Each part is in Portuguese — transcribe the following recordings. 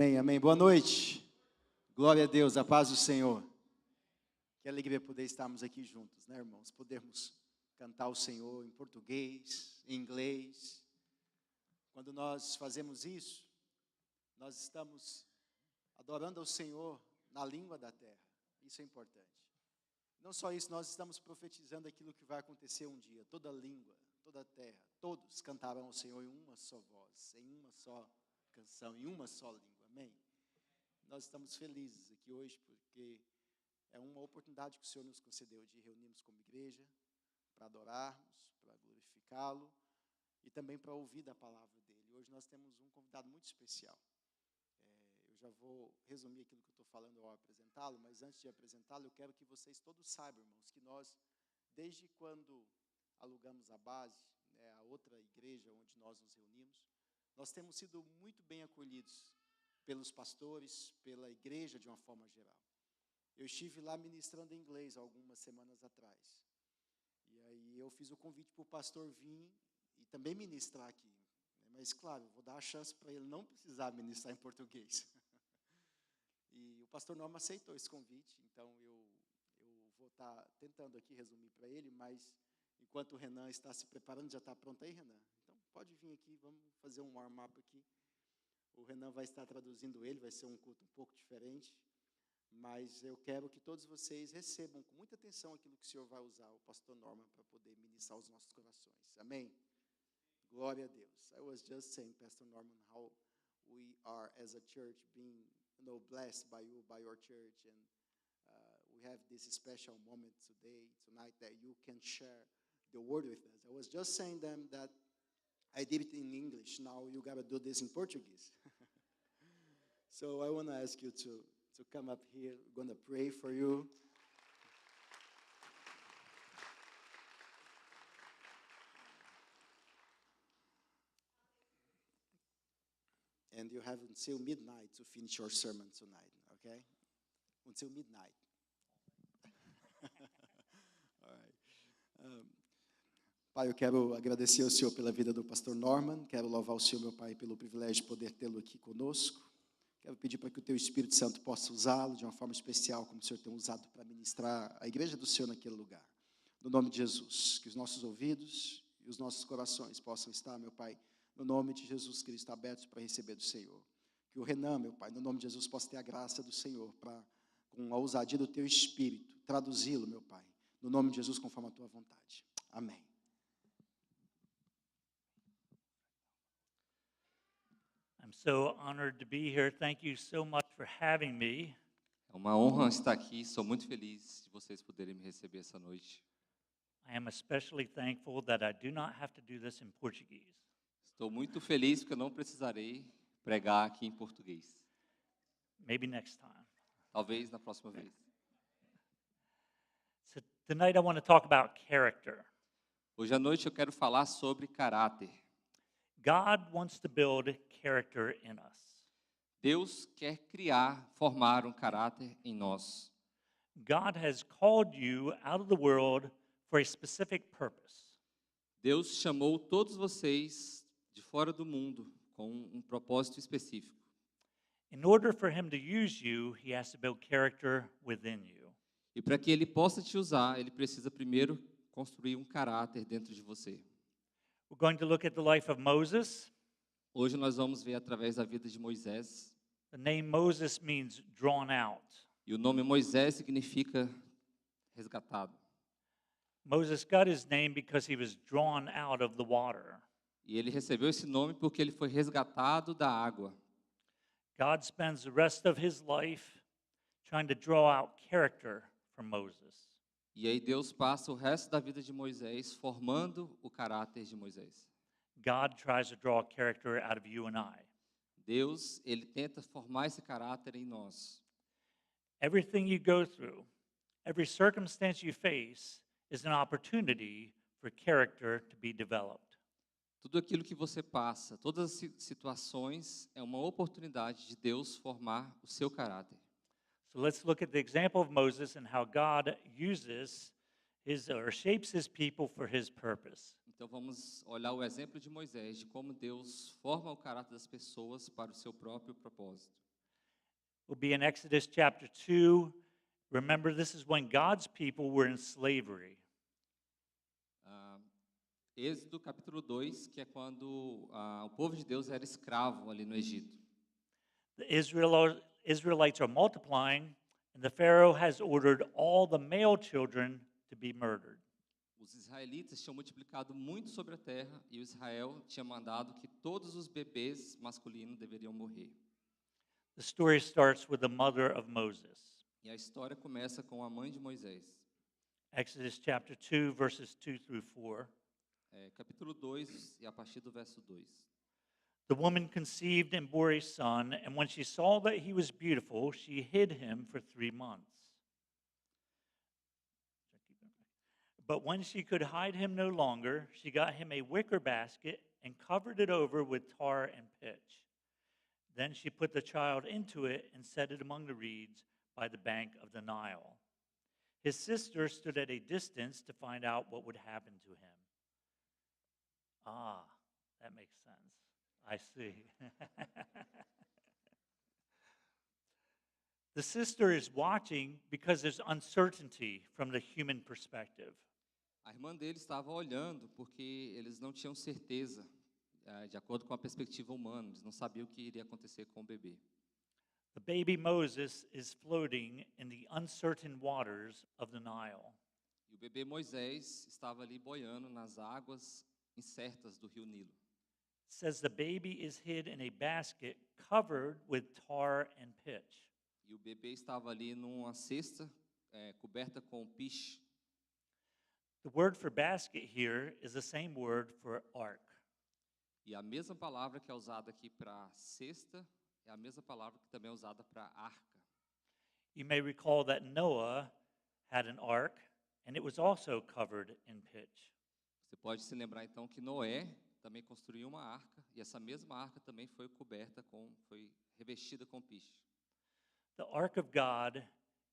Amém, amém. Boa noite. Glória a Deus, a paz do Senhor. Que alegria poder estarmos aqui juntos, né, irmãos? Podermos cantar o Senhor em português, em inglês. Quando nós fazemos isso, nós estamos adorando ao Senhor na língua da terra. Isso é importante. Não só isso, nós estamos profetizando aquilo que vai acontecer um dia. Toda língua, toda a terra, todos cantarão ao Senhor em uma só voz, em uma só canção, em uma só língua. Amém? Nós estamos felizes aqui hoje porque é uma oportunidade que o Senhor nos concedeu de reunirmos como igreja, para adorarmos, para glorificá-lo e também para ouvir da palavra dele. Hoje nós temos um convidado muito especial. Eu já vou resumir aquilo que eu estou falando ao apresentá-lo, mas antes de apresentá-lo, eu quero que vocês todos saibam, irmãos, que nós, desde quando alugamos a base, né, a outra igreja onde nós nos reunimos, nós temos sido muito bem acolhidos pelos pastores, pela igreja de uma forma geral. Eu estive lá ministrando em inglês algumas semanas atrás. E aí eu fiz o convite para o pastor vir e também ministrar aqui. Mas, claro, eu vou dar a chance para ele não precisar ministrar em português. E o pastor Norma aceitou esse convite, então eu vou estar tentando aqui resumir para ele, mas enquanto o Renan está se preparando, já está pronto aí, Renan? Então, pode vir aqui, vamos fazer um warm-up aqui. O Renan vai estar traduzindo ele, vai ser um culto um pouco diferente, mas eu quero que todos vocês recebam com muita atenção aquilo que o Senhor vai usar, o pastor Norman, para poder ministrar os nossos corações. Amém? Glória a Deus. I was just saying, Pastor Norman, how we are as a church being, blessed by you, by your church, and we have this special moment tonight, that you can share the word with us. I was just saying them that I did it in English. Now you got to do this in Portuguese. So I want to ask you to come up here. We're going to pray for you. And you have until midnight to finish your sermon tonight, okay? Until midnight. All right. Pai, eu quero agradecer ao Senhor pela vida do pastor Norman, quero louvar o Senhor, meu Pai, pelo privilégio de poder tê-lo aqui conosco. Quero pedir para que o Teu Espírito Santo possa usá-lo de uma forma especial, como o Senhor tem usado para ministrar a igreja do Senhor naquele lugar. No nome de Jesus, que os nossos ouvidos e os nossos corações possam estar, meu Pai, no nome de Jesus Cristo, abertos para receber do Senhor. Que o Renan, meu Pai, no nome de Jesus, possa ter a graça do Senhor para, com a ousadia do Teu Espírito, traduzi-lo, meu Pai, no nome de Jesus, conforme a Tua vontade. Amém. I'm so honored to be here. Thank you so much for having me. É uma honra estar aqui, sou muito feliz de vocês poderem me receber essa noite. I am especially thankful that I do not have to do this in Portuguese. Estou muito feliz porque eu não precisarei pregar aqui em português. Maybe next time. Talvez na próxima vez. So tonight I want to talk about character. Hoje à noite eu quero falar sobre caráter. God wants to build character in us. Deus quer formar um caráter em nós. God has called you out of the world for a specific purpose. Deus chamou todos vocês de fora do mundo com um propósito específico. In order for him to use you, he has to build character within you. E para que ele possa te usar, ele precisa primeiro construir um caráter dentro de você. We're going to look at the life of Moses. Hoje nós vamos ver através da vida de Moisés. The name Moses means drawn out. E o nome Moisés significa resgatado. Moses got his name because he was drawn out of the water. E ele recebeu esse nome porque ele foi resgatado da água. God spends the rest of his life trying to draw out character from Moses. E aí Deus passa o resto da vida de Moisés formando o caráter de Moisés. God tries to draw character out of you and I. Deus, ele tenta formar esse caráter em nós. Everything you go through, every circumstance you face is an opportunity for character to be developed. Tudo aquilo que você passa, todas as situações, é uma oportunidade de Deus formar o seu caráter. So let's look at the example of Moses and how God uses shapes his people for his purpose. Então vamos olhar o exemplo de Moisés, de como Deus forma o caráter das pessoas para o seu próprio propósito. will be in Exodus chapter 2. Remember, this is when God's people were in slavery. Êxodo capítulo 2, que é quando o povo de Deus era escravo ali no Egito. The Israelites are multiplying, and the Pharaoh has ordered all the male children to be murdered. Os israelitas tinham multiplicado muito sobre a terra e o Israel tinha mandado que todos os bebês masculinos deveriam morrer. The story starts with the mother of Moses. E a história começa com a mãe de Moisés. Exodus chapter 2, verses 2 through 4. Capítulo 2 e a partir do verso 2. The woman conceived and bore a son, and when she saw that he was beautiful, she hid him for 3 months. But when she could hide him no longer, she got him a wicker basket and covered it over with tar and pitch. Then she put the child into it and set it among the reeds by the bank of the Nile. His sister stood at a distance to find out what would happen to him. Ah, that makes sense. I see. The sister is watching because there's uncertainty from the human perspective. A irmã dele estava olhando porque eles não tinham certeza, de acordo com a perspectiva humana, eles não sabiam o que iria acontecer com o bebê. The baby Moses is floating in the uncertain waters of the Nile. E o bebê Moisés estava ali boiando nas águas incertas do rio Nilo. It says the baby is hid in a basket covered with tar and pitch. E o bebê estava ali numa cesta coberta com piche. The word for basket here is the same word for ark. E a mesma palavra que é usada aqui para cesta é a mesma palavra que também é usada para arca. You may recall that Noah had an ark, and it was also covered in pitch. Você pode se lembrar então que Noé também construiu uma arca e essa mesma arca também foi revestida com piche. The ark of God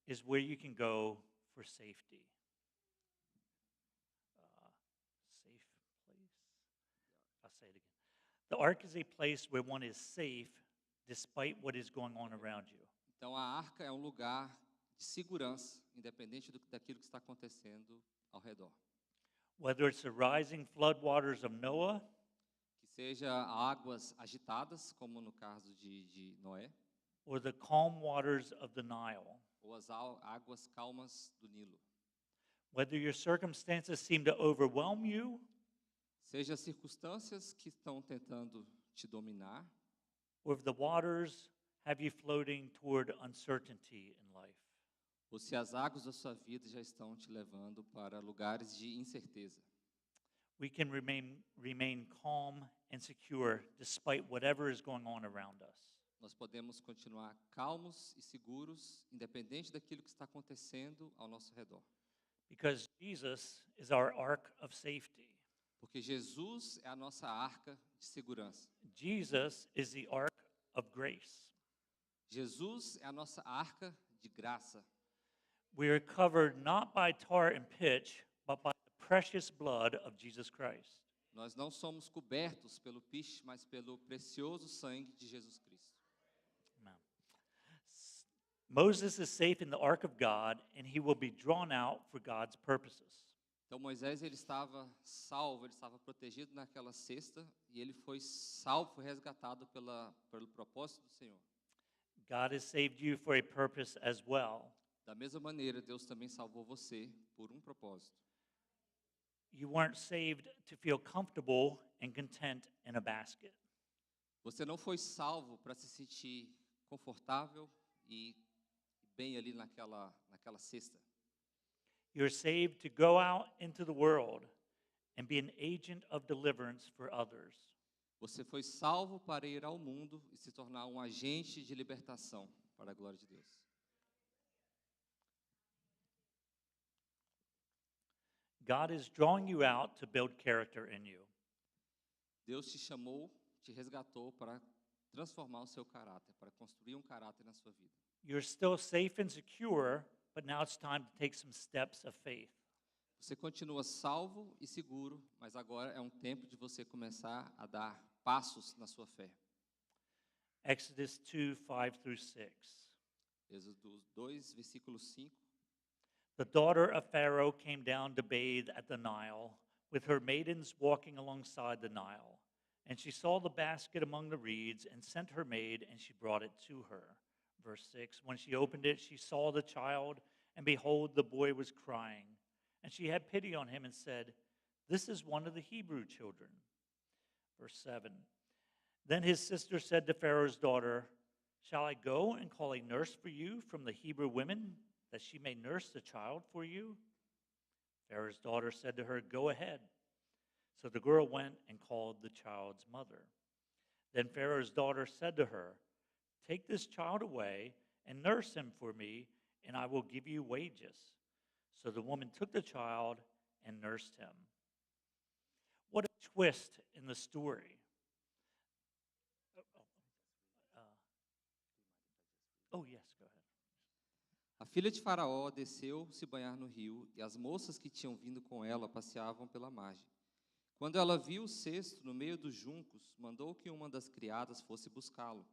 is where you can go for safety. Safe place. I'll say it again. The ark is a place where one is safe despite what is going on around you. Então a arca é um lugar de segurança, independente daquilo que está acontecendo ao redor. Whether it's the rising floodwaters of Noah, Que seja águas agitadas, como no caso de Noé, or the calm waters of the Nile. ou as águas calmas do Nilo. Whether your circumstances seem to overwhelm you, Seja as circunstâncias que estão tentando te dominar, or if the waters have you floating toward uncertainty in life. ou se as águas da sua vida já estão te levando para lugares de incerteza. We can remain calm and secure despite whatever is going on around us. Nós podemos continuar calmos e seguros, independente daquilo que está acontecendo ao nosso redor. Because Jesus is our ark of safety. Porque Jesus é a nossa arca de segurança. Jesus is the ark of grace. Jesus é a nossa arca de graça. We are covered not by tar and pitch, but by the precious blood of Jesus Christ. Nós não somos cobertos pelo piche, mas pelo precioso sangue de Jesus Cristo. Amen. Moses is safe in the ark of God, and he will be drawn out for God's purposes. Então Moisés ele estava salvo, ele estava protegido naquela cesta e ele foi salvo, foi resgatado pelo propósito do Senhor. God has saved you for a purpose as well. Da mesma maneira, Deus também salvou você por um propósito. You weren't saved to feel comfortable and content in a basket. Você não foi salvo para se sentir confortável e bem ali naquela cesta. You're saved to go out into the world and be an agent of deliverance for others. Você foi salvo para ir ao mundo e se tornar um agente de libertação para a glória de Deus. God is drawing you out to build character in you. Deus te chamou, te resgatou para transformar o seu caráter, para construir um caráter na sua vida. You're still safe and secure, but now it's time to take some steps of faith. Você continua salvo e seguro, mas agora é um tempo de você começar a dar passos na sua fé. Exodus 2, 5 through 6. Êxodo 2, versículo 5. The daughter of Pharaoh came down to bathe at the Nile, with her maidens walking alongside the Nile. And she saw the basket among the reeds, and sent her maid, and she brought it to her. Verse 6, when she opened it, she saw the child, and behold, the boy was crying. And she had pity on him and said, "This is one of the Hebrew children." Verse 7, then his sister said to Pharaoh's daughter, "Shall I go and call a nurse for you from the Hebrew women, that she may nurse the child for you?" Pharaoh's daughter said to her, "Go ahead." So the girl went and called the child's mother. Then Pharaoh's daughter said to her, "Take this child away and nurse him for me, and I will give you wages." So the woman took the child and nursed him. What a twist in the story. Oh, yes, go ahead. A filha de Faraó desceu se banhar no rio, e as moças que tinham vindo com ela passeavam pela margem. Quando ela viu o cesto no meio dos juncos, mandou que uma das criadas fosse buscá-lo.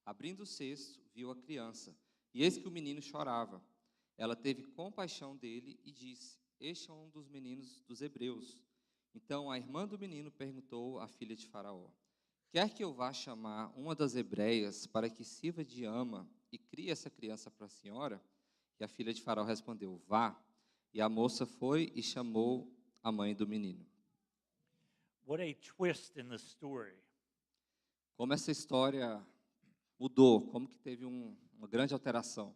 Abrindo o cesto, viu a criança, e eis que o menino chorava. Ela teve compaixão dele e disse: "Este é um dos meninos dos hebreus." Então a irmã do menino perguntou à filha de Faraó: "Quer que eu vá chamar uma das hebreias para que sirva de ama e crie essa criança para a senhora?" E a filha de Faraó respondeu: "Vá." E a moça foi e chamou a mãe do menino. What a twist in the story. Como essa história mudou, como que teve uma grande alteração.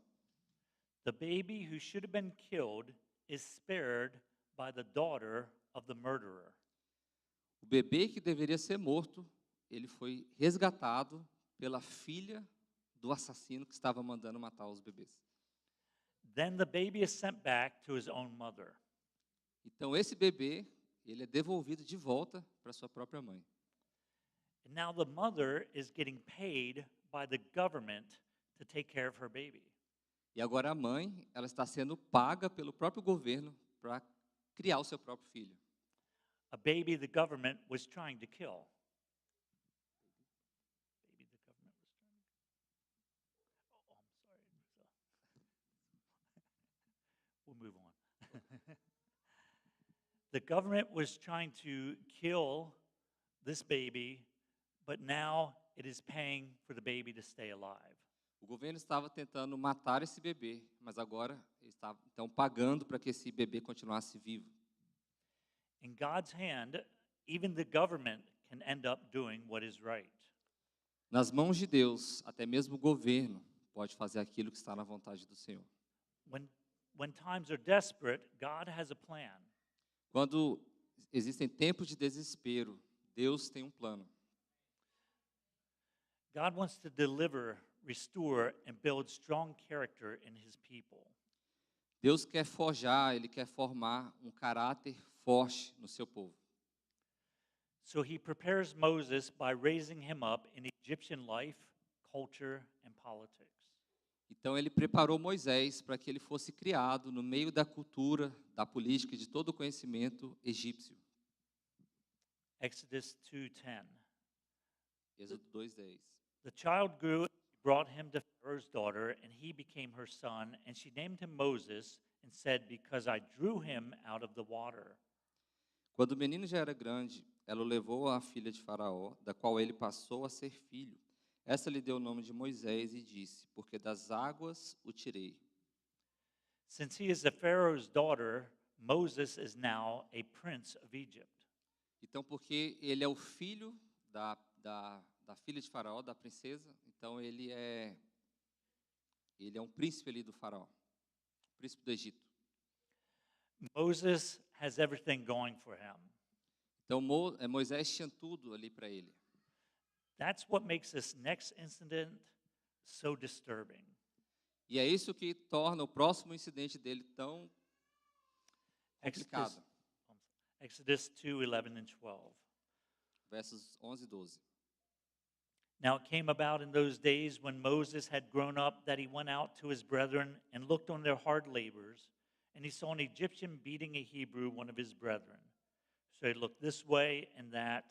The baby who should have been killed is spared by the daughter of the murderer. O bebê que deveria ser morto, ele foi resgatado pela filha do assassino que estava mandando matar os bebês. Then the baby is sent back to his own mother. Então esse bebê, ele é devolvido de volta para sua própria mãe. And now the mother is getting paid by the government to take care of her baby. E agora a mãe, ela está sendo paga pelo próprio governo para criar o seu próprio filho. A baby the government was trying to kill. Baby the government was trying to kill. Oh, I'm sorry. We'll move on. The government was trying to kill this baby, but now it is paying for the baby to stay alive. O governo estava tentando matar esse bebê, mas agora eles estão pagando para que esse bebê continuasse vivo. In God's hand, even the government can end up doing what is right. Nas mãos de Deus, até mesmo o governo pode fazer aquilo que está na vontade do Senhor. When times are desperate, God has a plan. Quando existem tempos de desespero, Deus tem um plano. God wants to deliver, restore, and build strong character in his people. Deus quer forjar, Ele quer formar um caráter forte no seu povo. So he prepares Moses by raising him up in Egyptian life, culture, and politics. Então ele preparou Moisés para que ele fosse criado no meio da cultura, da política e de todo o conhecimento egípcio. Exodus 2:10. Êxodo 2:10. The child grew, and she brought him to Pharaoh's daughter, and he became her son, and she named him Moses and said, "Because I drew him out of the water." Quando o menino já era grande, ela o levou à filha de Faraó, da qual ele passou a ser filho. Essa lhe deu o nome de Moisés e disse: "Porque das águas o tirei." Since he is the Pharaoh's daughter, Moses is now a prince of Egypt. Então, porque ele é o filho da filha de Faraó, da princesa, então ele é um príncipe ali do Faraó, príncipe do Egito. Moses has everything going for him. Então Moisés tinha tudo ali para ele. That's what makes this next incident so disturbing. E é isso que torna o próximo incidente dele tão complicado. Exodus 2:11 and 12. Versos 11 e 12. Now it came about in those days when Moses had grown up that he went out to his brethren and looked on their hard labors, and he saw an Egyptian beating a Hebrew, one of his brethren. So he looked this way and that,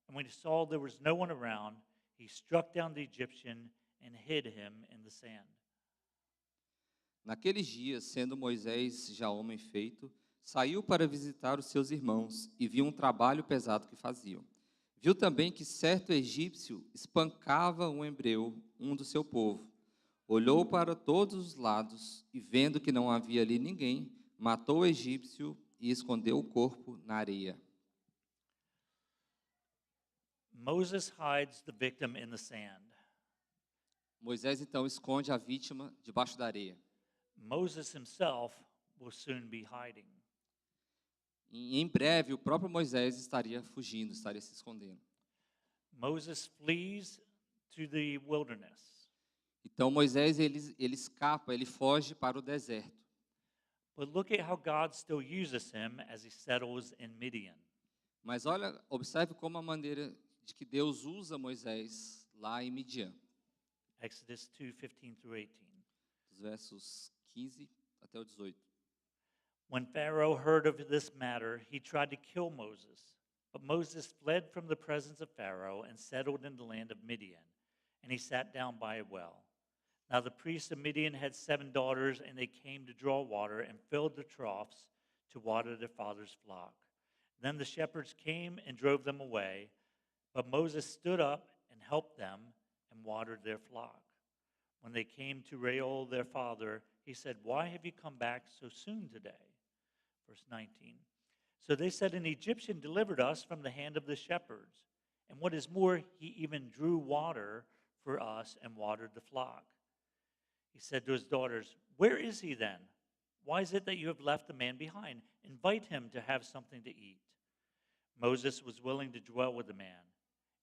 and when he saw there was no one around, he struck down the Egyptian and hid him in the sand. Naqueles dias, sendo Moisés já homem feito, saiu para visitar os seus irmãos e viu um trabalho pesado que faziam. Viu também que certo egípcio espancava um hebreu, um do seu povo. Olhou para todos os lados e, vendo que não havia ali ninguém, matou o egípcio e escondeu o corpo na areia. Moses hides the victim in the sand. Moisés então esconde a vítima debaixo da areia. Moses himself will soon be hiding. E em breve o próprio Moisés estaria fugindo, estaria se escondendo. Moses flees to the wilderness. Então Moisés ele escapa, ele foge para o deserto. But look at how God still uses him as he settles in Midian. Mas olha, observe como a maneira de que Deus usa Moisés lá em Midian, Exodus 2:15 through 18. dos versos 15 até o 18. When Pharaoh heard of this matter, he tried to kill Moses. But Moses fled from the presence of Pharaoh and settled in the land of Midian, and he sat down by a well. Now the priests of Midian had 7 daughters, and they came to draw water and filled the troughs to water their father's flock. Then the shepherds came and drove them away, but Moses stood up and helped them and watered their flock. When they came to Reuel their father, he said, "Why have you come back so soon today?" Verse 19. So they said, "An Egyptian delivered us from the hand of the shepherds. And what is more, he even drew water for us and watered the flock." He said to his daughters, "Where is he then? Why is it that you have left the man behind? Invite him to have something to eat." Moses was willing to dwell with the man,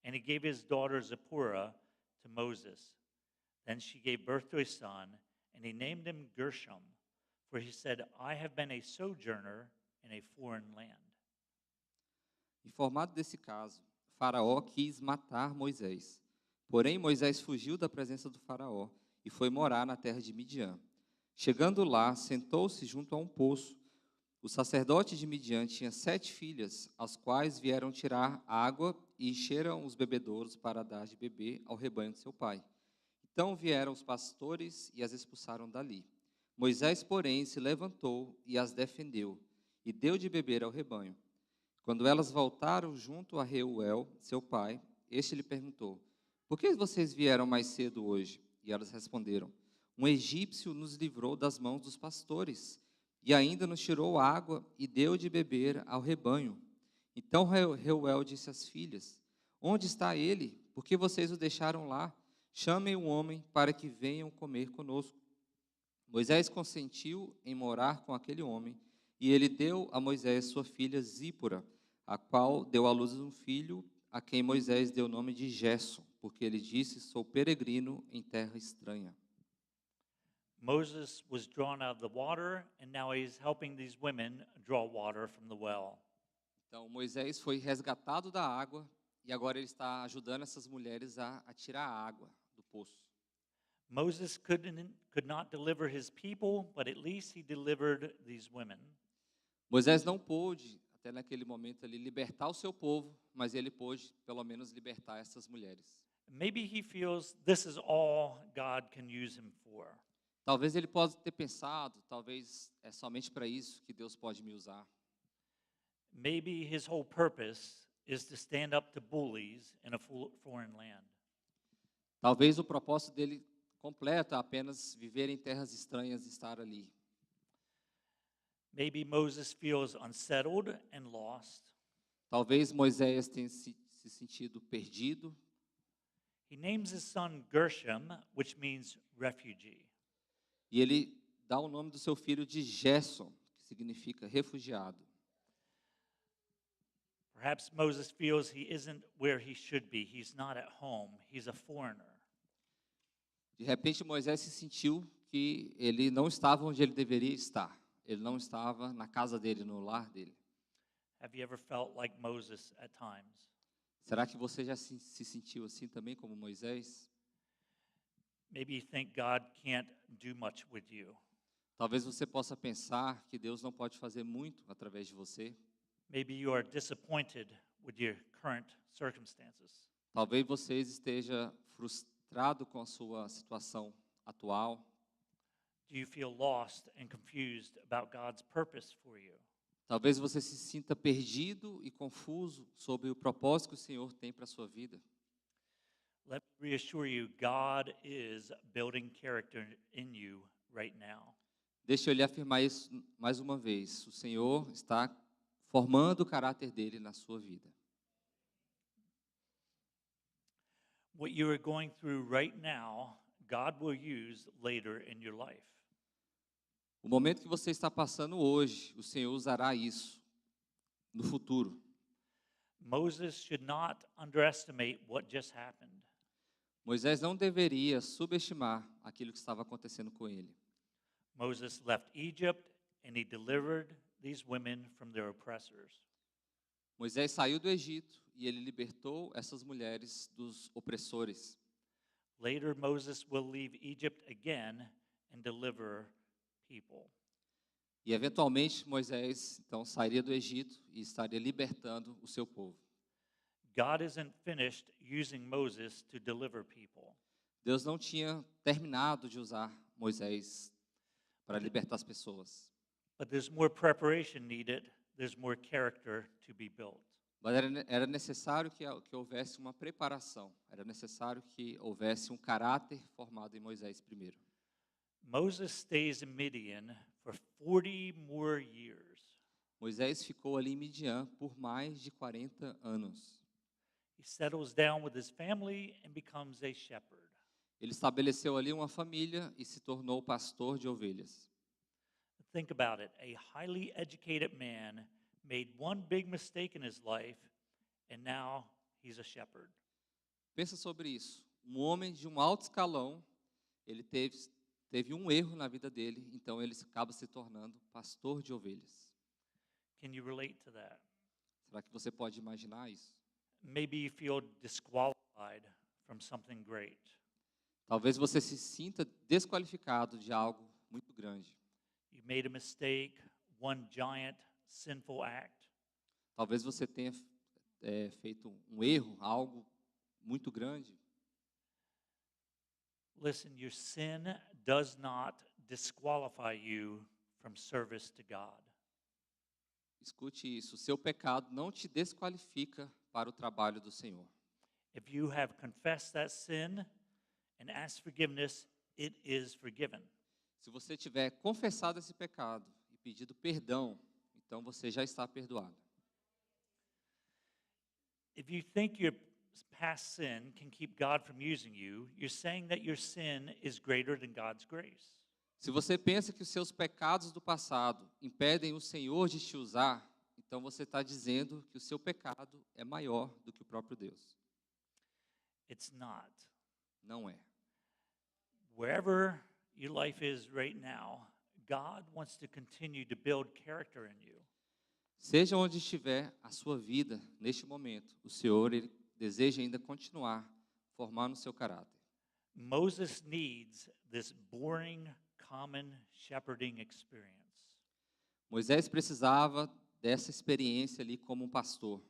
and he gave his daughter Zipporah to Moses. Then she gave birth to a son, and he named him Gershom, for he said, "I have been a sojourner in a foreign land." Informado desse caso, Faraó quis matar Moisés. Porém, Moisés fugiu da presença do Faraó e foi morar na terra de Midian. Chegando lá, sentou-se junto a um poço. O sacerdote de Midian tinha 7 filhas, as quais vieram tirar água e encheram os bebedouros para dar de beber ao rebanho de seu pai. Então vieram os pastores e as expulsaram dali. Moisés, porém, se levantou e as defendeu, e deu de beber ao rebanho. Quando elas voltaram junto a Reuel, seu pai, este lhe perguntou: "Por que vocês vieram mais cedo hoje?" E elas responderam: "Um egípcio nos livrou das mãos dos pastores, e ainda nos tirou água e deu de beber ao rebanho." Então Reuel disse às filhas: "Onde está ele? Por que vocês o deixaram lá? Chamem um homem para que venham comer conosco." Moisés consentiu em morar com aquele homem, e ele deu a Moisés sua filha Zípora, a qual deu à luz um filho, a quem Moisés deu o nome de Gerson, porque ele disse: "Sou peregrino em terra estranha." Moses was drawn out of the water, and now he's helping these women draw water from the well. Então Moisés foi resgatado da água e agora ele está ajudando essas mulheres a tirar a água do poço. Moses could not deliver his people, but at least he delivered these women. Moisés não pôde, até naquele momento ali, libertar o seu povo, mas ele pôde, pelo menos, libertar essas mulheres. Maybe he feels this is all God can use him for. Talvez ele possa ter pensado, talvez é somente para isso que Deus pode me usar. Maybe his whole purpose is to stand up to bullies in a foreign land. Talvez o propósito dele completo é apenas viver em terras estranhas e estar ali. Maybe Moses feels unsettled and lost. Talvez Moisés tenha se sentido perdido. He names his son Gershom, which means refugee. E ele dá o nome do seu filho de Gerson, que significa refugiado. Perhaps Moses feels he isn't where he should be. He's not at home. He's a foreigner. De repente, Moisés se sentiu que ele não estava onde ele deveria estar. Ele não estava na casa dele, no lar dele. Have you ever felt like Moses at times? Será que você já se sentiu assim também como Moisés? Maybe you think God can't do much with you. Talvez você possa pensar que Deus não pode fazer muito através de você. Maybe you are disappointed with your current circumstances. Talvez você esteja frustrado com a sua situação atual. Do you feel lost and confused about God's purpose for you? Talvez você se sinta perdido e confuso sobre o propósito que o Senhor tem para a sua vida. Let me reassure you, God is building character in you right now. Deixa eu lhe afirmar isso mais uma vez. O Senhor está formando o caráter dele na sua vida. What you are going through right now, God will use later in your life. O momento que você está passando hoje, o Senhor usará isso no futuro. Moses should not underestimate what just happened. Moisés não deveria subestimar aquilo que estava acontecendo com ele. Moses left Egypt and he delivered these women from their oppressors. Moisés saiu do Egito e ele libertou essas mulheres dos opressores. Later, Moses will leave Egypt again and deliver people. E eventualmente Moisés então sairia do Egito e estaria libertando o seu povo. God isn't finished using Moses to deliver people. Deus não tinha terminado de usar Moisés para libertar as pessoas. But there's more preparation needed. There's more character to be built. Mas era necessário que houvesse uma preparação. Era necessário que houvesse um caráter formado em Moisés primeiro. Moses stays in Midian for 40 more years. Moisés ficou ali em Midian por mais de 40 anos. He settles down with his family and becomes a shepherd. Ele estabeleceu ali uma família e se tornou pastor de ovelhas. Think about it. A highly educated man made one big mistake in his life, and now he's a shepherd. Pensa sobre isso. Um homem de um alto escalão, ele teve um erro na vida dele, então ele acaba se tornando pastor de ovelhas. Can you relate to that? Será que você pode imaginar isso? Maybe you feel disqualified from something great. Talvez você se sinta desqualificado de algo muito grande. You made a mistake, one giant sinful act. Talvez você tenha feito um erro, algo muito grande. Listen, your sin does not disqualify you from service to God. Escute isso, o seu pecado não te desqualifica para o trabalho do Senhor. If you have confessed that sin and asked forgiveness, it is forgiven. Se você tiver confessado esse pecado e pedido perdão, então você já está perdoado. If you think your past sin can keep God from using you, you're saying that your sin is greater than God's grace. Se você pensa que os seus pecados do passado impedem o Senhor de te usar, então você está dizendo que o seu pecado é maior do que o próprio Deus. It's not. Não é. Wherever your life is right now, God wants to continue to build character in you. Seja onde estiver a sua vida neste momento, o Senhor ele deseja ainda continuar formando o seu caráter. Moses needs this boring, common shepherding experience. Moisés precisava dessa experiência ali como um pastor.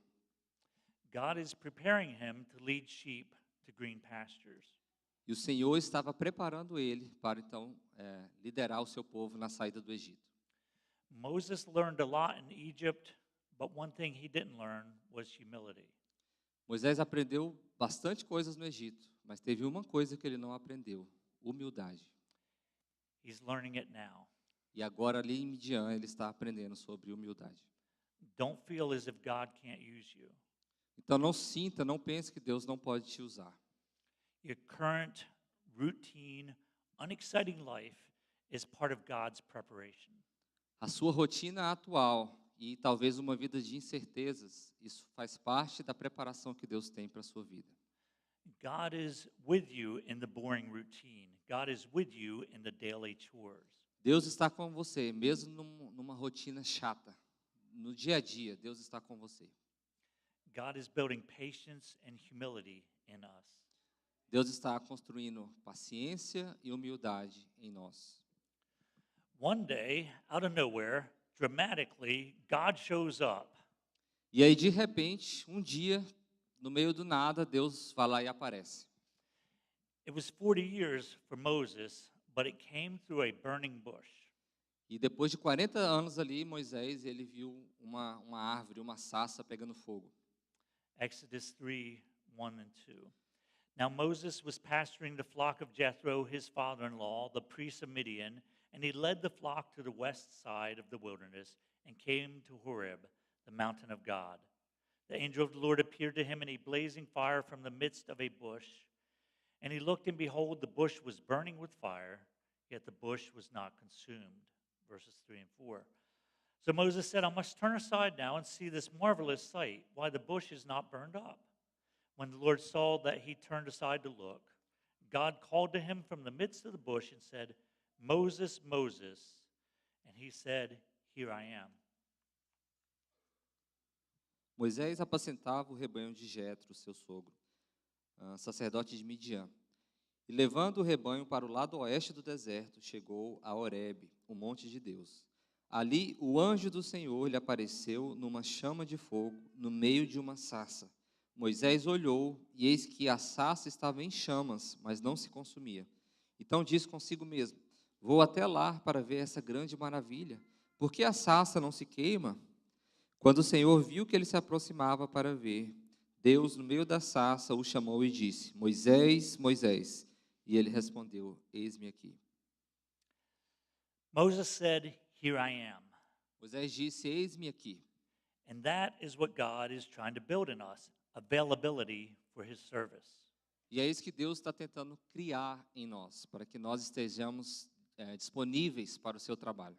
God is preparing him to lead sheep to green pastures. E o Senhor estava preparando ele para então liderar o seu povo na saída do Egito. Moses learned a lot in Egypt, but one thing he didn't learn was humility. Moisés aprendeu bastante coisas no Egito, mas teve uma coisa que ele não aprendeu: humildade. He's learning it now. E agora ali em Midian ele está aprendendo sobre humildade. Don't feel as if God can't use you. Então não pense que Deus não pode te usar. Your current, routine, unexciting life is part of God's preparation. A sua rotina atual e talvez uma vida de incertezas, isso faz parte da preparação que Deus tem para a sua vida. God is with you in the boring routine. God is with you in the daily chores. Deus está com você, mesmo numa rotina chata. No dia a dia, Deus está com você. God is building patience and humility in us. Deus está construindo paciência e humildade em nós. One day, out of nowhere, dramatically, God shows up. E aí, de repente, um dia, no meio do nada, Deus vai lá e aparece. It was 40 years for Moses, but it came through a burning bush. E depois de 40 anos ali, Moisés, ele viu uma árvore, uma sarça pegando fogo. Exodus 3, 1 and 2. Now Moses was pasturing the flock of Jethro, his father-in-law, the priest of Midian, and he led the flock to the west side of the wilderness and came to Horeb, the mountain of God. The angel of the Lord appeared to him in a blazing fire from the midst of a bush. And he looked, and behold, the bush was burning with fire, yet the bush was not consumed. Verses 3 and 4. So Moses said, I must turn aside now and see this marvelous sight, why the bush is not burned up. When the Lord saw that he turned aside to look, God called to him from the midst of the bush and said, Moses, Moses. And he said, Here I am. Moisés apacentava o rebanho de Jetro, seu sogro, sacerdote de Midian. E levando o rebanho para o lado oeste do deserto, chegou a Horebe, o monte de Deus. Ali o anjo do Senhor lhe apareceu numa chama de fogo, no meio de uma sarça. Moisés olhou, e eis que a sarça estava em chamas, mas não se consumia. Então disse consigo mesmo, vou até lá para ver essa grande maravilha. Por que a sarça não se queima? Quando o Senhor viu que ele se aproximava para ver, Deus, no meio da sarça, o chamou e disse, Moisés, Moisés. E ele respondeu, eis-me aqui. Moses said, Here I am. Moisés disse, eis-me aqui. And that is what God is trying to build in us, availability for his service. E é isso que Deus está tentando criar em nós, para que nós estejamos disponíveis para o seu trabalho.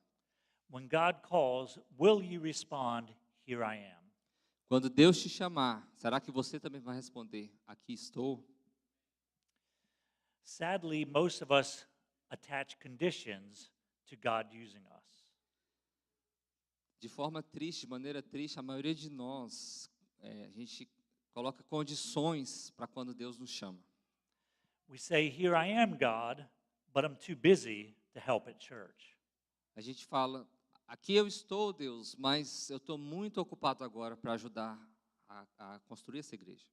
When God calls, will you respond, Here I am? Quando Deus te chamar, será que você também vai responder, aqui estou? Sadly, most of us attach conditions to God using us. De forma triste, de maneira triste, a maioria de nós, a gente coloca condições para quando Deus nos chama. We say, Here I am, God, but I'm too busy to help at church. A gente fala, aqui eu estou, Deus, mas eu estou muito ocupado agora para ajudar a construir essa igreja.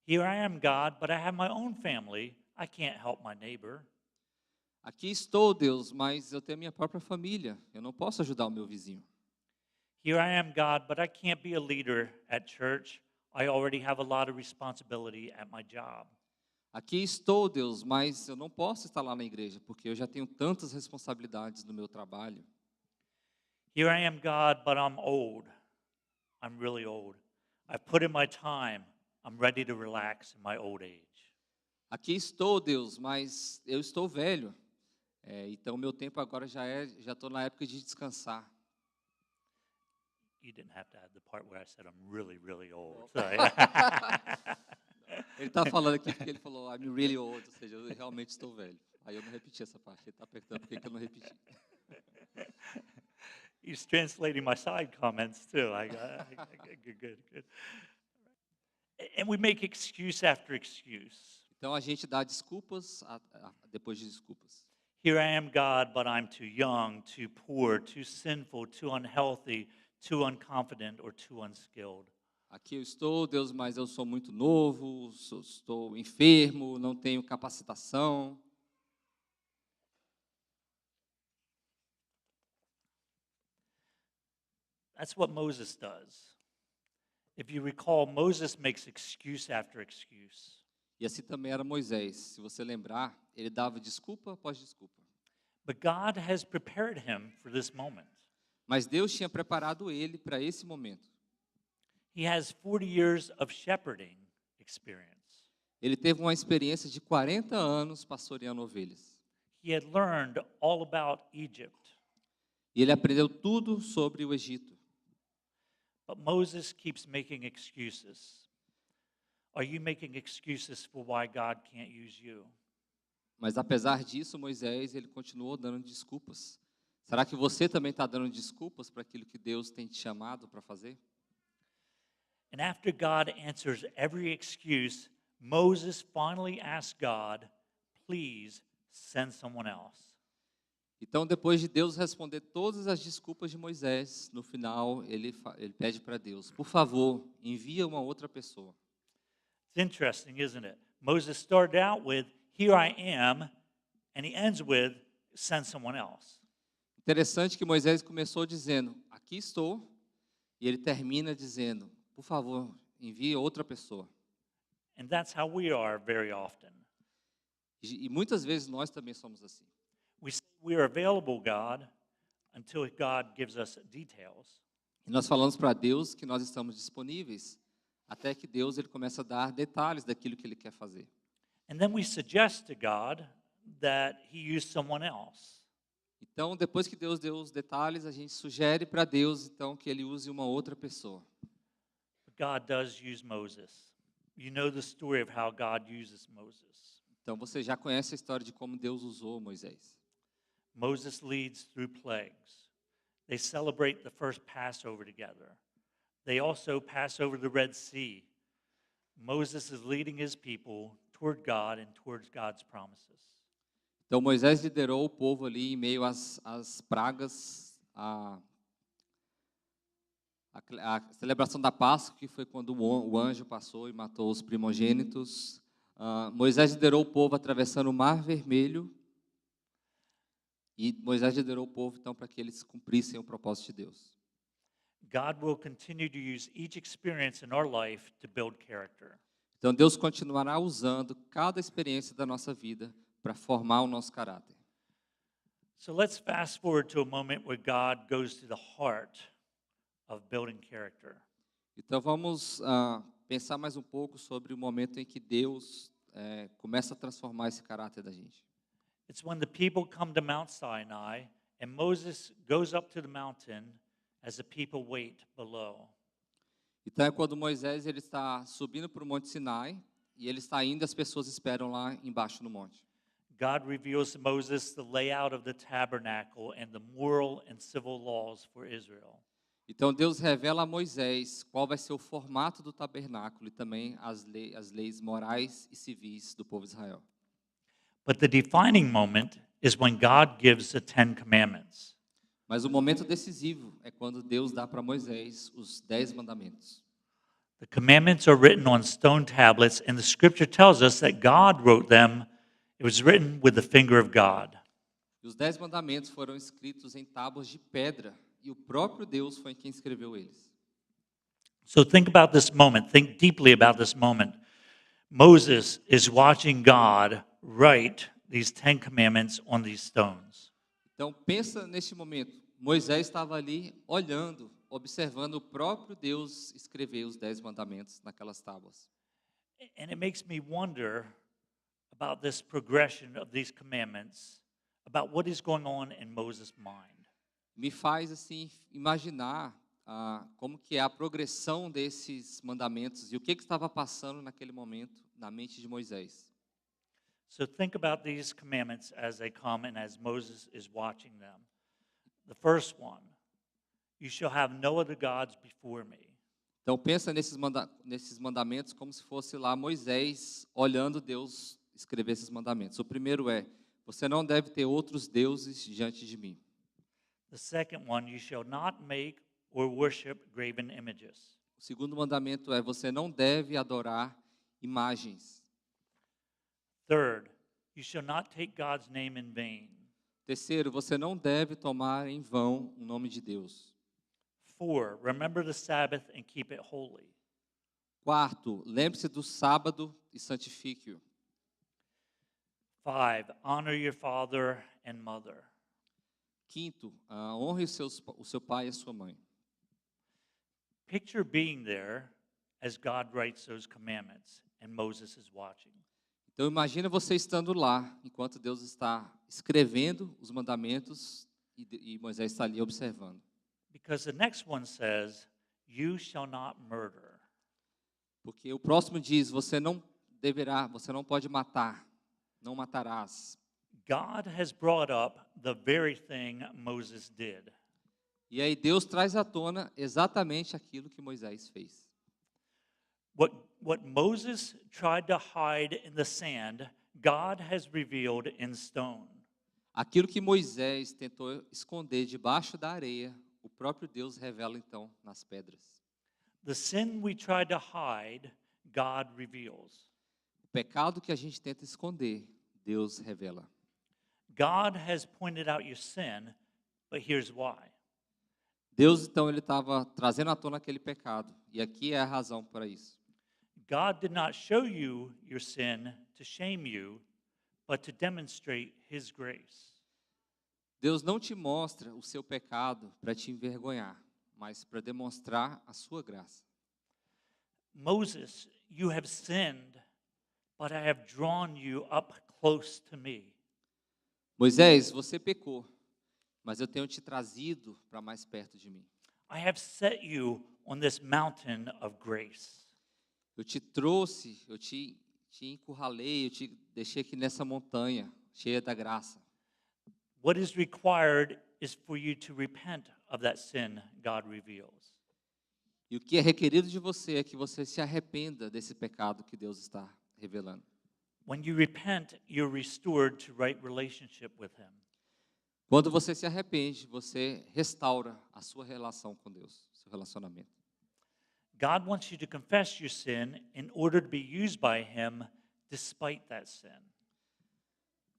Here I am, God, but I have my own family. I can't help my neighbor. Aqui estou, Deus, mas eu tenho a minha própria família. Eu não posso ajudar o meu vizinho. Here I am, God, but I can't be a leader at church. I already have a lot of responsibility at my job. Aqui estou, Deus, mas eu não posso estar lá na igreja, porque eu já tenho tantas responsabilidades no meu trabalho. Here I am, God, but I'm old. I'm really old. I put in my time. I'm ready to relax in my old age. Aqui estou, Deus, mas eu estou velho. Então, meu tempo agora já estou na época de descansar. You didn't have to add the part where I said I'm really, really old. Ele está falando aqui porque ele falou, I'm really old, ou seja, eu realmente estou velho. Aí eu não repeti essa parte, ele está perguntando por que eu não repeti. He's translating my side comments too. Good. And we make excuse after excuse. Então a gente dá desculpas depois de desculpas. Here I am, God, but I'm too young, too poor, too sinful, too unhealthy, too unconfident, or too unskilled. Aqui eu estou, Deus, mas eu sou muito novo, estou enfermo, não tenho capacitação. That's what Moses does. If you recall, Moses makes excuse after excuse. E assim também era Moisés. Se você lembrar, ele dava desculpa após desculpa. But God has prepared him for this moment. Mas Deus tinha preparado ele para esse momento. He has 40 years of shepherding experience. Ele teve uma experiência de 40 anos pastoreando ovelhas. He had learned all about Egypt. E ele aprendeu tudo sobre o Egito. But Moses keeps making excuses. Are you making excuses for why God can't use you? Mas apesar disso, Moisés, ele continuou dando desculpas. Será que você também está dando desculpas para aquilo que Deus tem te chamado para fazer? And after God answers every excuse, Moses finally asks God, please send someone else. Então, depois de Deus responder todas as desculpas de Moisés, no final, ele pede para Deus, por favor, envia uma outra pessoa. It's interesting, isn't it? Moses started out with, here I am, and he ends with, send someone else. Interessante que Moisés começou dizendo, aqui estou, e ele termina dizendo, por favor, envie outra pessoa. And that's how we are very often. E muitas vezes nós também somos assim. We say we are available, God, until God gives us details. E nós falamos para Deus que nós estamos disponíveis, até que Deus ele começa a dar detalhes daquilo que ele quer fazer. And then we suggest to God that he use someone else. Então, depois que Deus deu os detalhes, a gente sugere para Deus, então, que ele use uma outra pessoa. But God does use Moses. You know the story of how God uses Moses. Então, você já conhece a história de como Deus usou Moisés. Moses leads through plagues. They celebrate the first Passover together. They also pass over the Red Sea. Moses is leading his people toward God and towards God's promises. Então, Moisés liderou o povo ali em meio às pragas, a celebração da Páscoa, que foi quando o anjo passou e matou os primogênitos. Moisés liderou o povo atravessando o Mar Vermelho. E Moisés liderou o povo, então, para que eles cumprissem o propósito de Deus. God will continue to use each experience in our life to build character. Então, Deus continuará usando cada experiência da nossa vida para formar o nosso caráter. So let's fast forward to a moment where God goes to the heart of building character. Então, vamos pensar mais um pouco sobre o momento em que Deus começa a transformar esse caráter da gente. It's when the people come to Mount Sinai and Moses goes up to the mountain as the people wait below. Então, é quando Moisés ele está subindo para o Monte Sinai e ele está indo e as pessoas esperam lá embaixo no monte. God reveals to Moses the layout of the tabernacle and the moral and civil laws for Israel. Então, Deus revela a Moisés qual vai ser o formato do tabernáculo e também as leis morais e civis do povo de Israel. But the defining moment is when God gives the 10 commandments. Mas o momento decisivo é quando Deus dá para Moisés os 10 mandamentos. The commandments are written on stone tablets, and the scripture tells us that God wrote them. It was written with the finger of God. E os 10 mandamentos foram escritos em tábuas de pedra, e o próprio Deus foi quem escreveu eles. So think about this moment. Think deeply about this moment. Moses is watching God write these 10 commandments on these stones. Então, pensa neste momento. Moisés estava ali olhando, observando o próprio Deus escrever os 10 mandamentos naquelas tábuas. And it makes me wonder about this progression of these commandments, about what is going on in Moses' mind. Me faz assim imaginar como que é a progressão desses mandamentos e o que estava passando naquele momento na mente de Moisés. So think about these commandments as they come and as Moses is watching them. The first one, you shall have no other gods before me. Então pensa nesses mandamentos como se fosse lá Moisés olhando Deus escrever esses mandamentos. O primeiro é, você não deve ter outros deuses diante de mim. The second one, you shall not make or worship graven images. O segundo mandamento é, você não deve adorar imagens. Third, you shall not take God's name in vain. Terceiro, você não deve tomar em vão o nome de Deus. 4, remember the Sabbath and keep it holy. Quarto, lembre-se do sábado e santifique-o. 5, honor your father and mother. Quinto, honre o seu pai e a sua mãe. Picture being there as God writes those commandments and Moses is watching. Então imagina você estando lá, enquanto Deus está escrevendo os mandamentos e Moisés está ali observando. Because the next one says, you shall not murder. Porque o próximo diz, você não pode matar, não matarás. God has brought up the very thing Moses did. E aí Deus traz à tona exatamente aquilo que Moisés fez. What Moses tried to hide in the sand, God has revealed in stone. Aquilo que Moisés tentou esconder debaixo da areia, o próprio Deus revela então nas pedras. The sin we tried to hide, God reveals. O pecado que a gente tenta esconder, Deus revela. God has pointed out your sin, but here's why. Deus, então, ele estava trazendo à tona aquele pecado. E aqui é a razão para isso. God did not show you your sin to shame you, but to demonstrate his grace. Deus não te mostra o seu pecado para te envergonhar, mas para demonstrar a sua graça. Moses, you have sinned, but I have drawn you up close to me. Moisés, você pecou, mas eu tenho te trazido para mais perto de mim. I have set you on this mountain of grace. Eu te trouxe, eu te encurralei, eu te deixei aqui nessa montanha cheia da graça. What is required is for you to repent of that sin God reveals. E o que é requerido de você é que você se arrependa desse pecado que Deus está revelando. When you repent, you're restored to right relationship with him. Quando você se arrepende, você restaura a sua relação com Deus, seu relacionamento. God wants you to confess your sin in order to be used by him despite that sin.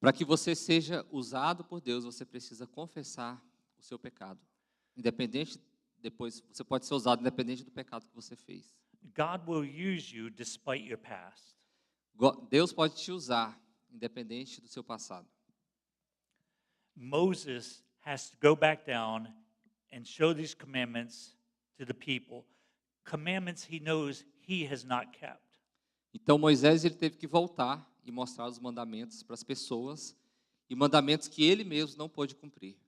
Para que você seja usado por Deus, você precisa confessar o seu pecado. Independente, depois você pode ser usado independente do pecado que você fez. God will use you despite your past. Deus pode te usar independente do seu passado. Moses has to go back down and show these commandments to the people. Commandments he knows he has not kept. Então Moisés ele teve que voltar e mostrar os mandamentos para as pessoas e mandamentos que ele mesmo não pôde cumprir.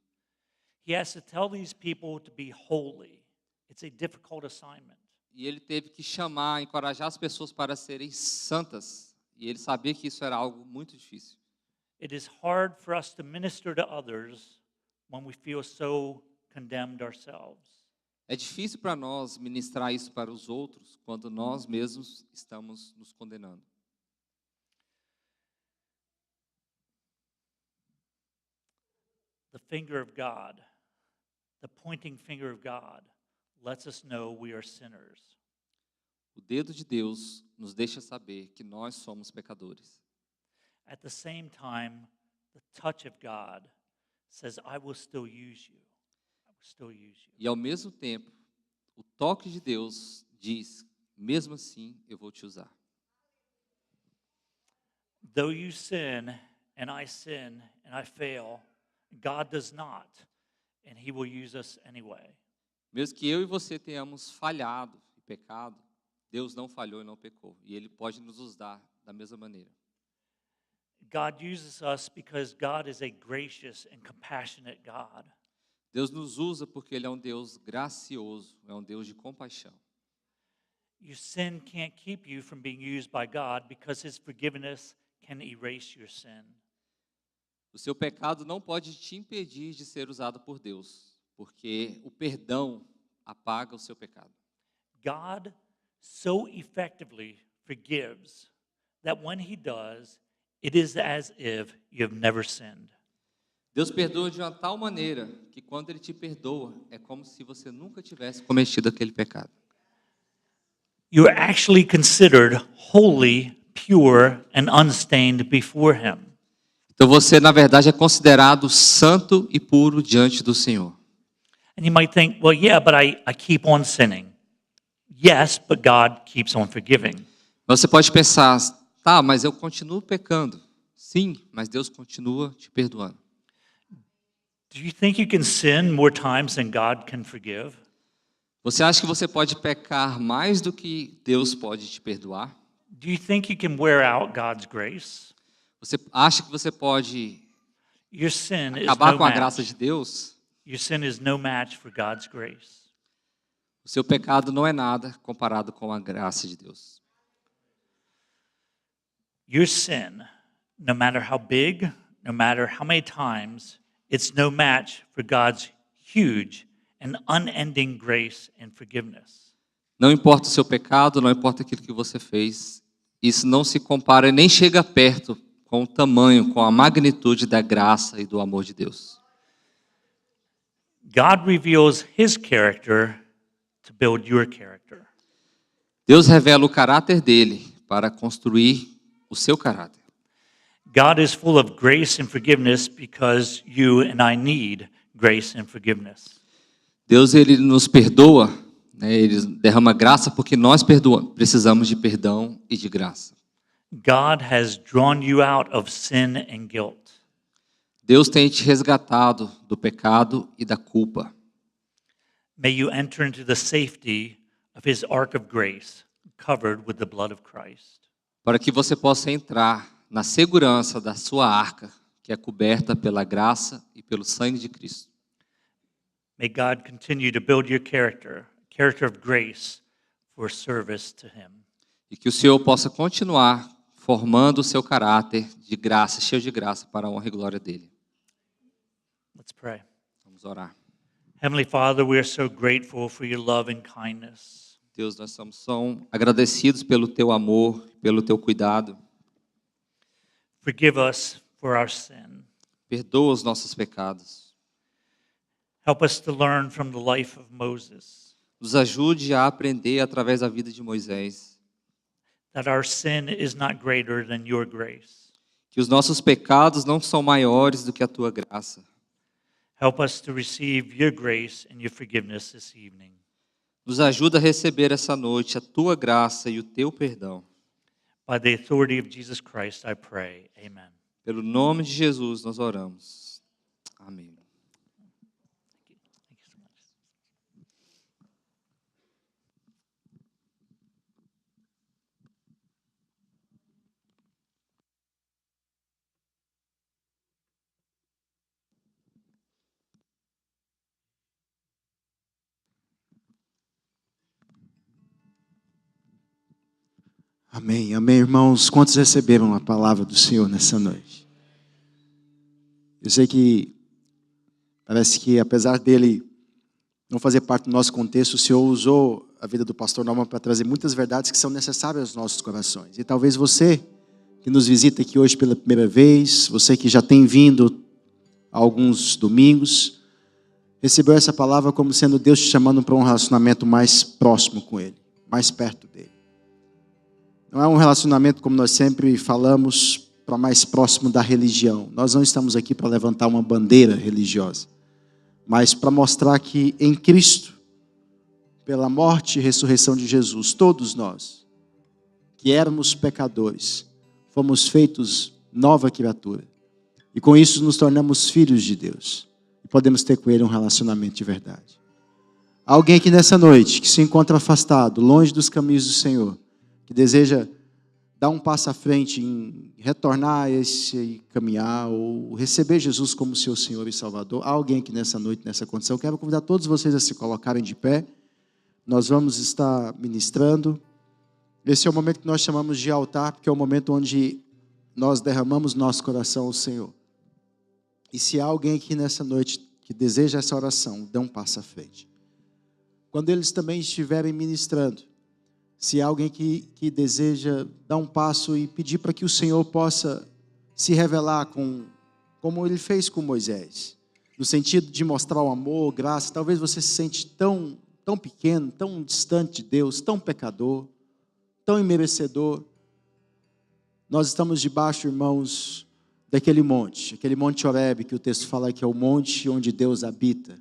He has to tell these people to be holy. It's a difficult assignment. E ele teve que chamar, encorajar as pessoas para serem santas. E ele sabia que isso era algo muito difícil. It is hard for us to minister to others when we feel so condemned ourselves. É difícil para nós ministrar isso para os outros quando nós mesmos estamos nos condenando. The finger of God, the pointing finger of God, lets us know we are sinners. O dedo de Deus nos deixa saber que nós somos pecadores. At the same time, the touch of God says, I will still use you. I will still use you. E ao mesmo tempo, o toque de Deus diz, mesmo assim, eu vou te usar. Though you sin and I fail, God does not, and he will use us anyway. Mesmo que eu e você tenhamos falhado e pecado, Deus não falhou e não pecou. E Ele pode nos usar da mesma maneira. God uses us because God is a gracious and compassionate God. Deus nos usa porque Ele é um Deus gracioso, é um Deus de compaixão. Your sin can't keep you from being used by God because his forgiveness can erase your sin. O seu pecado não pode te impedir de ser usado por Deus, porque o perdão apaga o seu pecado. God so effectively forgives that when he does, it is as if you have never sinned. Deus perdoa de uma tal maneira que quando Ele te perdoa, é como se você nunca tivesse cometido aquele pecado. You are actually considered holy, pure, and unstained before him. Então você, na verdade, é considerado santo e puro diante do Senhor. And you might think, well, yeah, but I keep on sinning. Yes, but God keeps on forgiving. Você pode pensar, tá, mas eu continuo pecando. Sim, mas Deus continua te perdoando. Do you think you can sin more times than God can forgive? Você acha que você pode pecar mais do que Deus pode te perdoar? Do you think you can wear out God's grace? Você acha que você pode Your sin is acabar no com a graça match. de Deus? Your sin is no match for God's grace. O seu pecado não é nada comparado com a graça de Deus. Your sin, no matter how big, no matter how many times, it's no match for God's huge and unending grace and forgiveness. Não importa o seu pecado, não importa aquilo que você fez, isso não se compara e nem chega perto com o tamanho, com a magnitude da graça e do amor de Deus. God reveals his character to build your character. Deus revela o caráter dele para construir o seu caráter. God is full of grace and forgiveness because you and I need grace and forgiveness. Deus, ele nos perdoa, né? Ele derrama graça porque nós precisamos de perdão e de graça. God has drawn you out of sin and guilt. Deus tem te resgatado do pecado e da culpa. May you enter into the safety of his ark of grace, covered with the blood of Christ. Para que você possa entrar na segurança da sua arca, que é coberta pela graça e pelo sangue de Cristo. May God continue to build your character of grace for service to him. E que o Senhor possa continuar formando o seu caráter de graça, cheio de graça, para a honra e glória dele. Let's pray. Vamos orar. Heavenly Father, we are so grateful for your love and kindness. Deus, nós somos agradecidos pelo teu amor, pelo teu cuidado. Forgive us for our sin. Perdoa os nossos pecados. Help us to learn from the life of Moses Nos ajude a aprender através da vida de Moisés. that our sin is not greater than your grace. Que os nossos pecados não são maiores do que a tua graça. Help us to receive your grace and your forgiveness this evening. Nos ajuda a receber essa noite a tua graça e o teu perdão. By the authority of Jesus Christ, I pray. Amen. Pelo nome de Jesus nós oramos. Amém. Thank you so much. Amém, amém, irmãos. Quantos receberam a palavra do Senhor nessa noite? Eu sei que parece que, apesar dele não fazer parte do nosso contexto, o Senhor usou a vida do pastor Norman para trazer muitas verdades que são necessárias aos nossos corações. E talvez você que nos visita aqui hoje pela primeira vez, você que já tem vindo há alguns domingos, recebeu essa palavra como sendo Deus te chamando para um relacionamento mais próximo com Ele, mais perto dEle. Não é um relacionamento, como nós sempre falamos, para mais próximo da religião. Nós não estamos aqui para levantar uma bandeira religiosa, mas para mostrar que em Cristo, pela morte e ressurreição de Jesus, todos nós, que éramos pecadores, fomos feitos nova criatura. E com isso nos tornamos filhos de Deus. E podemos ter com Ele um relacionamento de verdade. Alguém aqui nessa noite, que se encontra afastado, longe dos caminhos do Senhor, que deseja dar um passo à frente em retornar a esse caminhar ou receber Jesus como seu Senhor e Salvador. Há alguém aqui nessa noite, nessa condição. Eu quero convidar todos vocês a se colocarem de pé. Nós vamos estar ministrando. Esse é o momento que nós chamamos de altar, porque é o momento onde nós derramamos nosso coração ao Senhor. E se há alguém aqui nessa noite que deseja essa oração, dê um passo à frente. Quando eles também estiverem ministrando, se há alguém que deseja dar um passo e pedir para que o Senhor possa se revelar como Ele fez com Moisés, no sentido de mostrar o amor, graça, talvez você se sente tão pequeno, tão distante de Deus, tão pecador, tão imerecedor. Nós estamos debaixo, irmãos, daquele monte, aquele monte Horebe, que o texto fala que é o monte onde Deus habita.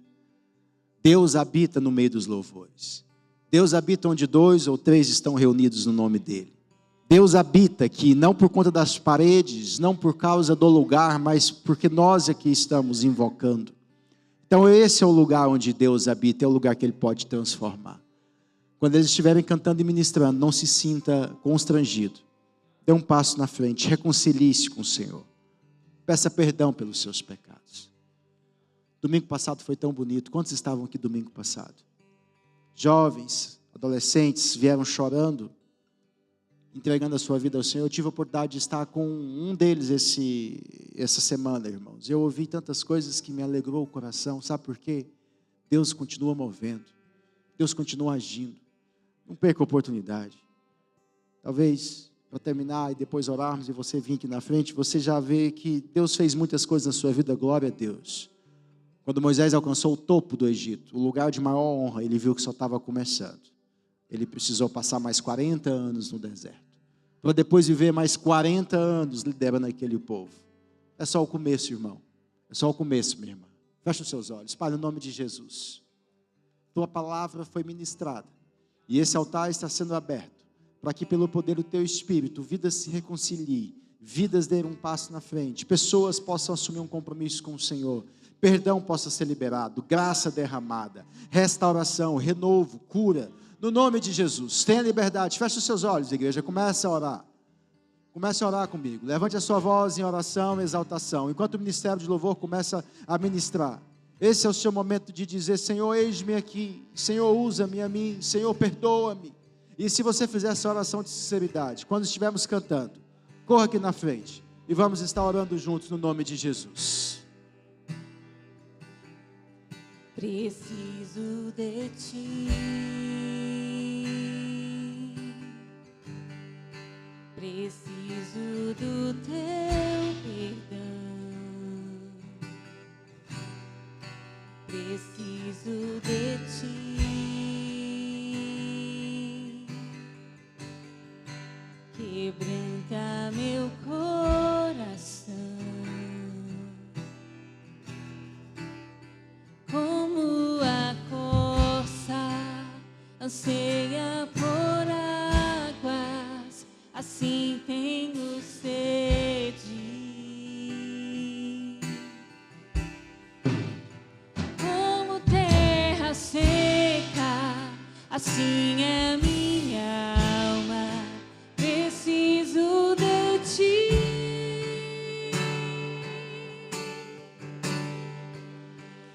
Deus habita no meio dos louvores. Deus habita onde 2 ou 3 estão reunidos no nome dEle. Deus habita aqui, não por conta das paredes, não por causa do lugar, mas porque nós aqui estamos invocando. Então esse é o lugar onde Deus habita, é o lugar que Ele pode transformar. Quando eles estiverem cantando e ministrando, não se sinta constrangido. Dê um passo na frente, reconcilie-se com o Senhor. Peça perdão pelos seus pecados. Domingo passado foi tão bonito. Quantos estavam aqui domingo passado? Jovens, adolescentes vieram chorando, entregando a sua vida ao Senhor. Eu tive a oportunidade de estar com um deles essa semana, irmãos. Eu ouvi tantas coisas que me alegrou o coração. Sabe por quê? Deus continua movendo. Deus continua agindo. Não perca a oportunidade. Talvez, para terminar e depois orarmos e você vir aqui na frente, você já vê que Deus fez muitas coisas na sua vida. Glória a Deus. Quando Moisés alcançou o topo do Egito, o lugar de maior honra, ele viu que só estava começando. Ele precisou passar mais 40 anos no deserto. para depois viver mais 40 anos liderando aquele povo. É só o começo, irmão. É só o começo, minha irmã. Feche os seus olhos. Pai, no nome de Jesus. Tua palavra foi ministrada. E esse altar está sendo aberto, para que pelo poder do Teu Espírito, vidas se reconciliem, vidas deem um passo na frente, pessoas possam assumir um compromisso com o Senhor, perdão possa ser liberado, graça derramada, restauração, renovo, cura, no nome de Jesus. Tenha liberdade, feche os seus olhos, igreja, comece a orar. Comece a orar comigo, levante a sua voz em oração, exaltação, enquanto o ministério de louvor começa a ministrar. Esse é o seu momento de dizer: Senhor, eis-me aqui, Senhor, usa-me a mim, Senhor, perdoa-me. E se você fizer essa oração de sinceridade, quando estivermos cantando, corra aqui na frente e vamos estar orando juntos no nome de Jesus. Preciso de ti, preciso do teu perdão. Preciso de ti, quebranta meu coração, como a corça anseia por águas, assim tenho sede. Seca, assim é minha alma, preciso de ti.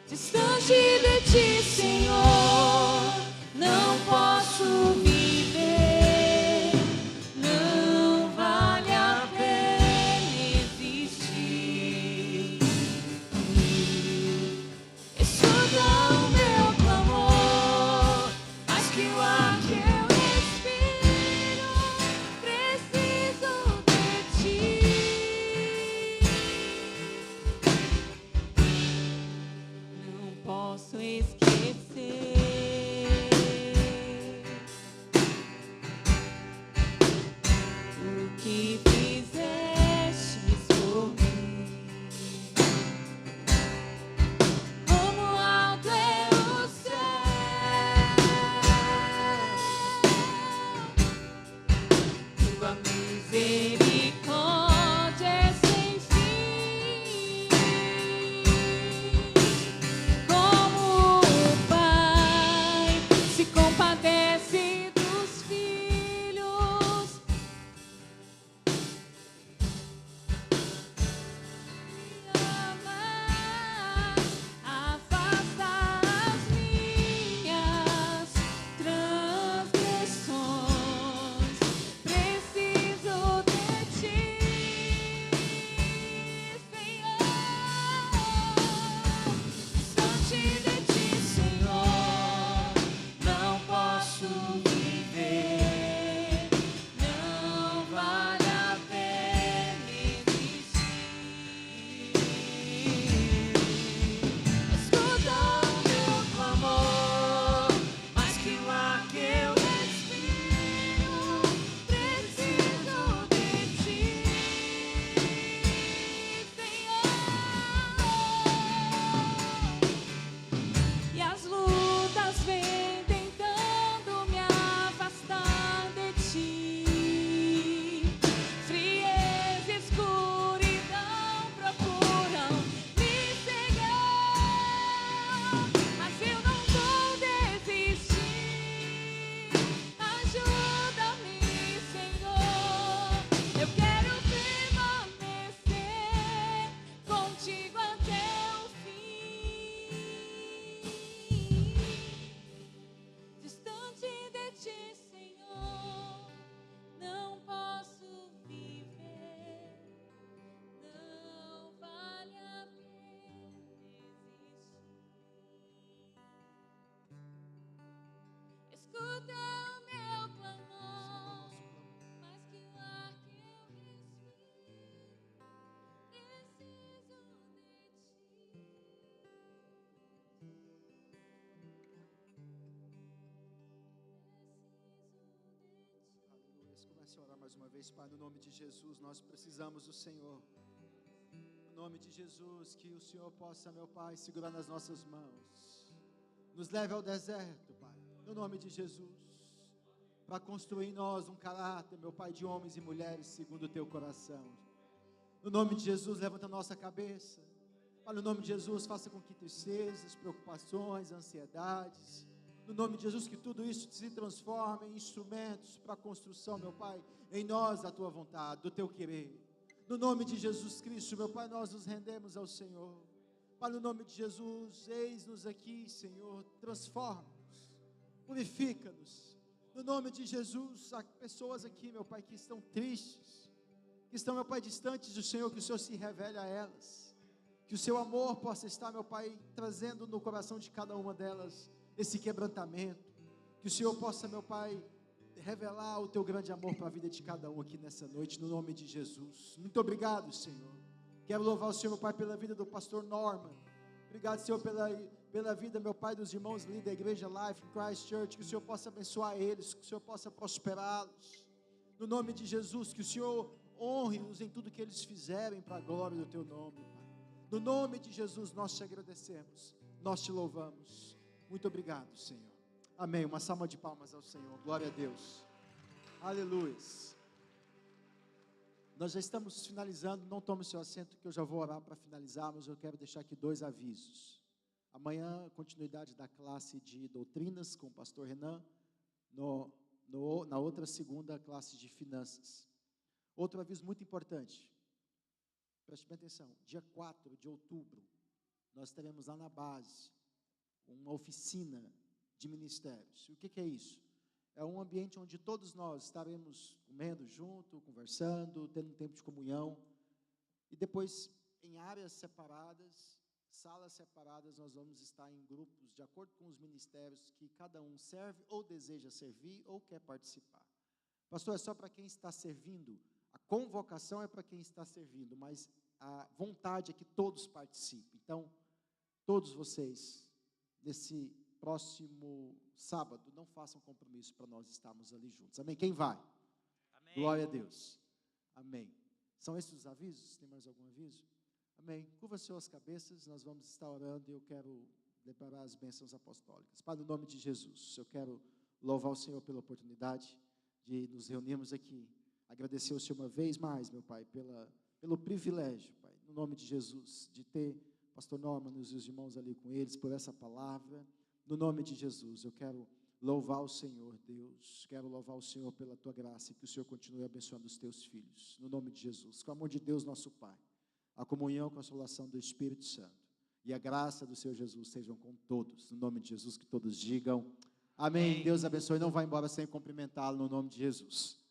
Distante de ti, Senhor, não posso viver, não vale a pena existir. Escuta o meu clamor, mais que o ar que eu respiro, preciso de ti. Não posso esquecer o que fizeste por mim. Como alto é o céu, tua misericórdia é sem fim. Como o Pai se compadece dos filhos, afasta as minhas transgressões. Preciso de ti, Senhor. Distante de ti, Senhor, não posso viver, não vale a pena existir. Escuta o meu clamor, mais que o ar que eu respiro, preciso de ti, Senhor. E as lutas vêm tentando me afastar de ti, frieza e escuridão procuram me cegar, mas eu não vou desistir. Ajuda-me, Senhor, eu quero permanecer contigo até o fim. Distante de ti, Senhor, não posso viver, não vale a pena existir. Escuta o meu clamor, mais que o ar que eu respiro, preciso de ti. Comece a orar mais mais uma vez, Pai, no nome de Jesus, nós precisamos do Senhor. No nome de Jesus, que o Senhor possa, meu Pai, segurar nas nossas mãos. Nos leve ao deserto, Pai, no nome de Jesus, para construir em nós um caráter, meu Pai, de homens e mulheres segundo o Teu coração. No nome de Jesus, levanta a nossa cabeça. Pai, no nome de Jesus, faça com que tristezas, preocupações, ansiedades, no nome de Jesus, que tudo isso se transforme em instrumentos para a construção, meu Pai, em nós da Tua vontade, do Teu querer. No nome de Jesus Cristo, meu Pai, nós nos rendemos ao Senhor. Pai, no nome de Jesus, eis-nos aqui, Senhor, transforma-nos, purifica-nos. No nome de Jesus, há pessoas aqui, meu Pai, que estão tristes, que estão, meu Pai, distantes do Senhor, que o Senhor se revele a elas, que o Seu amor possa estar, meu Pai, trazendo no coração de cada uma delas esse quebrantamento, que o Senhor possa, meu Pai, revelar o Teu grande amor para a vida de cada um aqui nessa noite, no nome de Jesus. Muito obrigado, Senhor. Quero louvar o Senhor, meu Pai, pela vida do pastor Norman. Obrigado, Senhor, pela vida, meu Pai, dos irmãos líderes da igreja Life Christ Church, que o Senhor possa abençoar eles, que o Senhor possa prosperá-los, no nome de Jesus, que o Senhor honre-os em tudo que eles fizerem para a glória do Teu nome, Pai. No nome de Jesus, nós te agradecemos, nós te louvamos. Muito obrigado, Senhor. Amém. Uma salva de palmas ao Senhor. Glória a Deus. Aleluia. Nós já estamos finalizando. Não tome o seu assento, que eu já vou orar para finalizarmos. Eu quero deixar aqui 2 avisos. Amanhã, continuidade da classe de doutrinas com o pastor Renan. Na outra segunda, classe de finanças. Outro aviso muito importante. Preste bem atenção. Dia 4 de outubro, nós teremos lá na base uma oficina de ministérios. O que é isso? É um ambiente onde todos nós estaremos comendo junto, conversando, tendo um tempo de comunhão, e depois em áreas separadas, salas separadas, nós vamos estar em grupos de acordo com os ministérios que cada um serve ou deseja servir ou quer participar. Pastor, é só para quem está servindo? A convocação é para quem está servindo, mas a vontade é que todos participem. Então, todos vocês, nesse próximo sábado, não façam compromisso para nós estarmos ali juntos. Amém? Quem vai? Amém. Glória a Deus. Amém. São esses os avisos? Tem mais algum aviso? Amém. Curva suas cabeças, nós vamos estar orando e eu quero preparar as bênçãos apostólicas. Pai, no nome de Jesus, eu quero louvar o Senhor pela oportunidade de nos reunirmos aqui. Agradecer ao Senhor uma vez mais, meu Pai, pelo privilégio, Pai, no nome de Jesus, de ter pastor Norman e os irmãos ali com eles, por essa palavra. No nome de Jesus, eu quero louvar o Senhor, Deus, quero louvar o Senhor pela Tua graça e que o Senhor continue abençoando os Teus filhos, no nome de Jesus, com o amor de Deus, nosso Pai, a comunhão, a consolação do Espírito Santo e a graça do Senhor Jesus sejam com todos, no nome de Jesus, que todos digam amém. Deus abençoe, não vá embora sem cumprimentá-lo, no nome de Jesus.